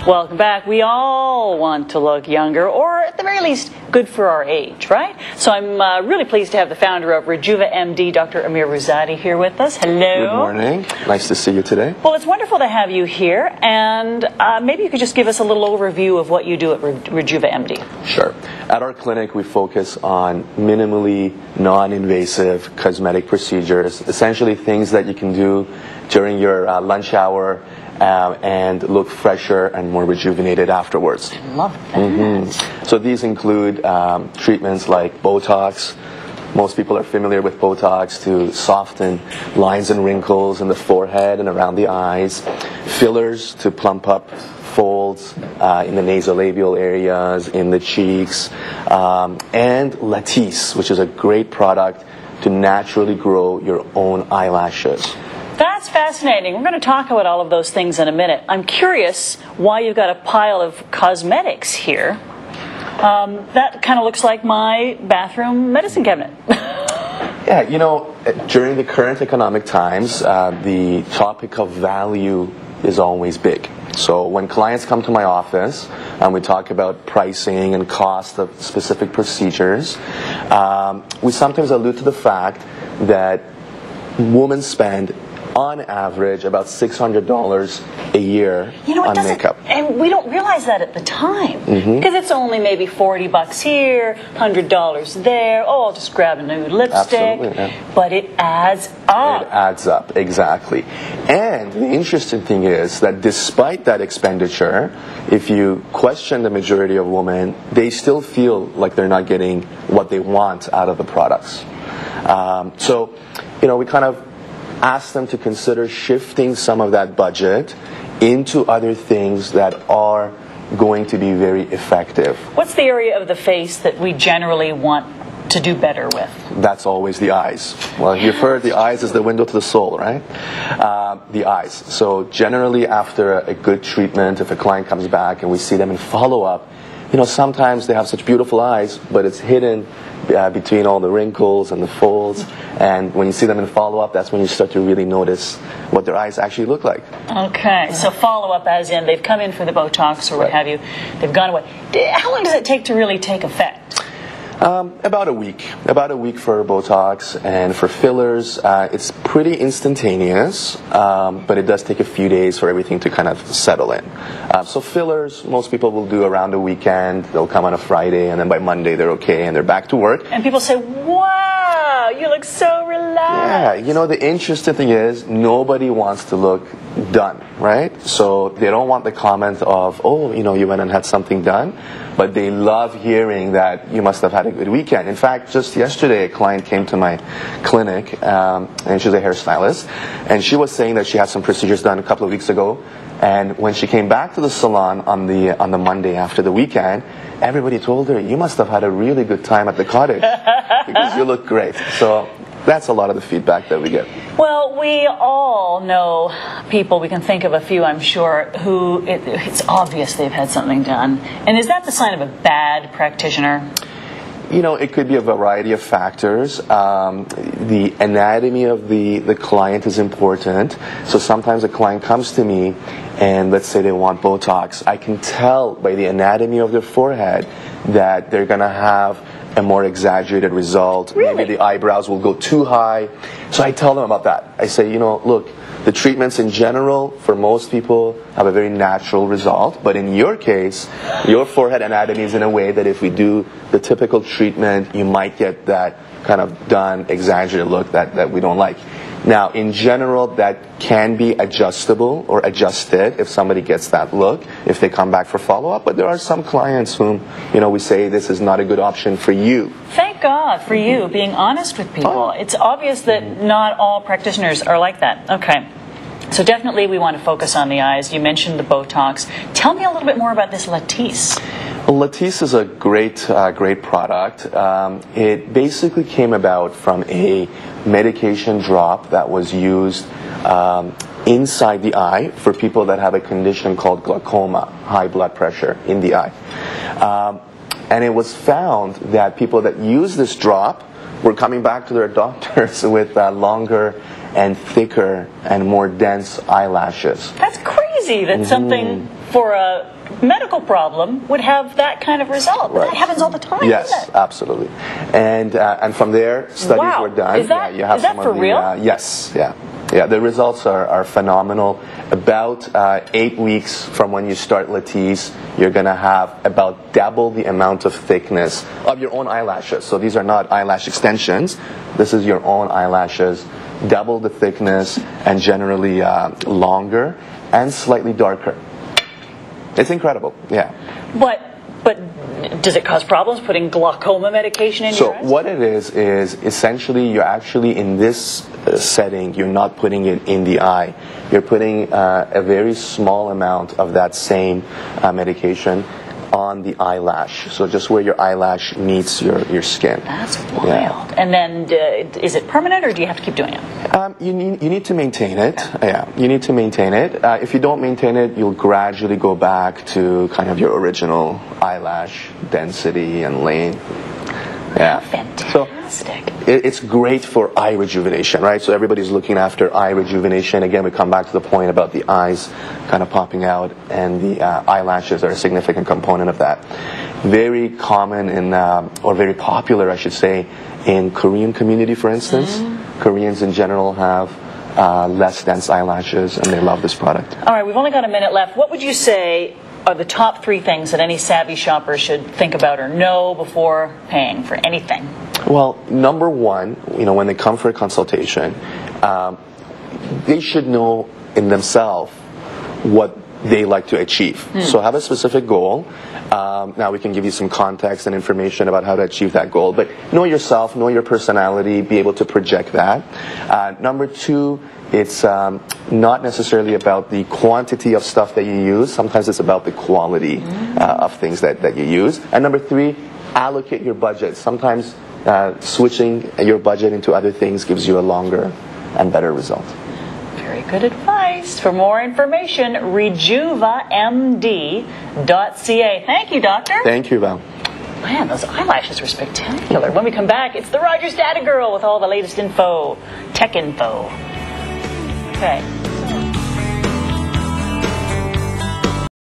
Welcome back. We all want to look younger, or at the very least, good for our age, right? So I'm really pleased to have the founder of Rejuva MD, Dr. Amir Rouzati, here with us. Hello. Good morning. Nice to see you today. Well, it's wonderful to have you here, and maybe you could just give us a little overview of what you do at Rejuva MD. Sure. At our clinic, we focus on minimally non-invasive cosmetic procedures, essentially things that you can do during your lunch hour and look fresher and more rejuvenated afterwards. I love that. So these include treatments like Botox. Most people are familiar with Botox to soften lines and wrinkles in the forehead and around the eyes. Fillers to plump up folds in the nasolabial areas, in the cheeks. And Latisse, which is a great product to naturally grow your own eyelashes. That's fascinating. We're going to talk about all of those things in a minute. I'm curious why you've got a pile of cosmetics here. That kind of looks like my bathroom medicine cabinet. Yeah, you know, during the current economic times, the topic of value is always big. So when clients come to my office and we talk about pricing and cost of specific procedures, we sometimes allude to the fact that women spend on average about $600 a year on makeup. And we don't realize that at the time, because it's only maybe $40 here, $100 there. Oh, I'll just grab a new lipstick. Absolutely, yeah. But it adds up. It adds up, exactly. And the interesting thing is that despite that expenditure, if you question the majority of women, they still feel like they're not getting what they want out of the products. So, you know, we kind of ask them to consider shifting some of that budget into other things that are going to be very effective. What's the area of the face that we generally want to do better with? That's always the eyes. Well, you've heard the eyes is the window to the soul, right? The eyes. So generally after a good treatment, if a client comes back and we see them in follow-up, you know, sometimes they have such beautiful eyes, but it's hidden between all the wrinkles and the folds. And when you see them in follow-up, that's when you start to really notice what their eyes actually look like. Okay. So follow-up as in they've come in for the Botox or what have you, they've gone away. How long does it take to really take effect? About a week. About a week for Botox, and for fillers, it's pretty instantaneous, but it does take a few days for everything to kind of settle in. So fillers, most people will do around the weekend. They'll come on a Friday, and then by Monday they're okay, and they're back to work. And people say, wow, you look so relaxed. Yeah, you know, the interesting thing is nobody wants to look done, right? So they don't want the comment of, oh, you know, you went and had something done. But they love hearing that you must have had a good weekend. In fact, just yesterday, a client came to my clinic, and she's a hairstylist, and she was saying that she had some procedures done a couple of weeks ago, and when she came back to the salon on the Monday after the weekend, everybody told her, you must have had a really good time at the cottage, because you look great. So that's a lot of the feedback that we get. Well, we all know people, we can think of a few, I'm sure, who it's obvious they've had something done. And is that the sign of a bad practitioner? You know, it could be a variety of factors. The anatomy of the client is important. So sometimes a client comes to me and let's say they want Botox. I can tell by the anatomy of their forehead that they're going to have a more exaggerated result. Really? Maybe the eyebrows will go too high. So I tell them about that. I say, you know, look, the treatments in general, for most people, have a very natural result. But in your case, your forehead anatomy is in a way that if we do the typical treatment, you might get that kind of done, exaggerated look that we don't like. Now, in general, that can be adjustable or adjusted if somebody gets that look, if they come back for follow-up. But there are some clients whom, you know, we say this is not a good option for you. Thank God for you being honest with people. It's obvious that not all practitioners are like that. Okay. So definitely we want to focus on the eyes. You mentioned the Botox. Tell me a little bit more about this Latisse. Well, Latisse is a great product. It basically came about from a medication drop that was used inside the eye for people that have a condition called glaucoma, high blood pressure in the eye. And it was found that people that use this drop were coming back to their doctors with longer and thicker and more dense eyelashes. That's crazy that something for a medical problem would have that kind of result. Right. That happens all the time. Yes, isn't it? absolutely. And from there, studies Wow. were done. Is that, you have is that some for of the, real? yes, yeah. Yeah, the results are phenomenal. About 8 weeks from when you start Latisse, you're going to have about double the amount of thickness of your own eyelashes. So these are not eyelash extensions. This is your own eyelashes. Double the thickness and generally longer and slightly darker. It's incredible, yeah. But does it cause problems putting glaucoma medication in your eyes? So what it is essentially you're actually in this setting, you're not putting it in the eye. You're putting a very small amount of that same medication on the eyelash. So just where your eyelash meets your skin. That's wild. Yeah. And then is it permanent or do you have to keep doing it? You need to maintain it. Yeah, you need to maintain it. If you don't maintain it, you'll gradually go back to kind of your original eyelash density and length. Yeah. Fantastic. So it's great for eye rejuvenation, right? So everybody's looking after eye rejuvenation. Again, we come back to the point about the eyes kind of popping out, and the eyelashes are a significant component of that. Very common or very popular, I should say, in Korean community, for instance. Koreans in general have less dense eyelashes, and they love this product. All right, we've only got a minute left. What would you say are the top 3 things that any savvy shopper should think about or know before paying for anything? Well, number one, when they come for a consultation, they should know in themselves what they like to achieve. So have a specific goal. Now we can give you some context and information about how to achieve that goal, but know yourself, know your personality, be able to project that. Number 2, it's not necessarily about the quantity of stuff that you use. Sometimes it's about the quality of things that you use. And number 3, allocate your budget. Sometimes switching your budget into other things gives you a longer and better result. Very good advice. For more information, rejuvamd.ca. Thank you, doctor. Thank you, Val. Man, those eyelashes were spectacular. When we come back, it's the Rogers Data Girl with all the latest info, tech info. Okay.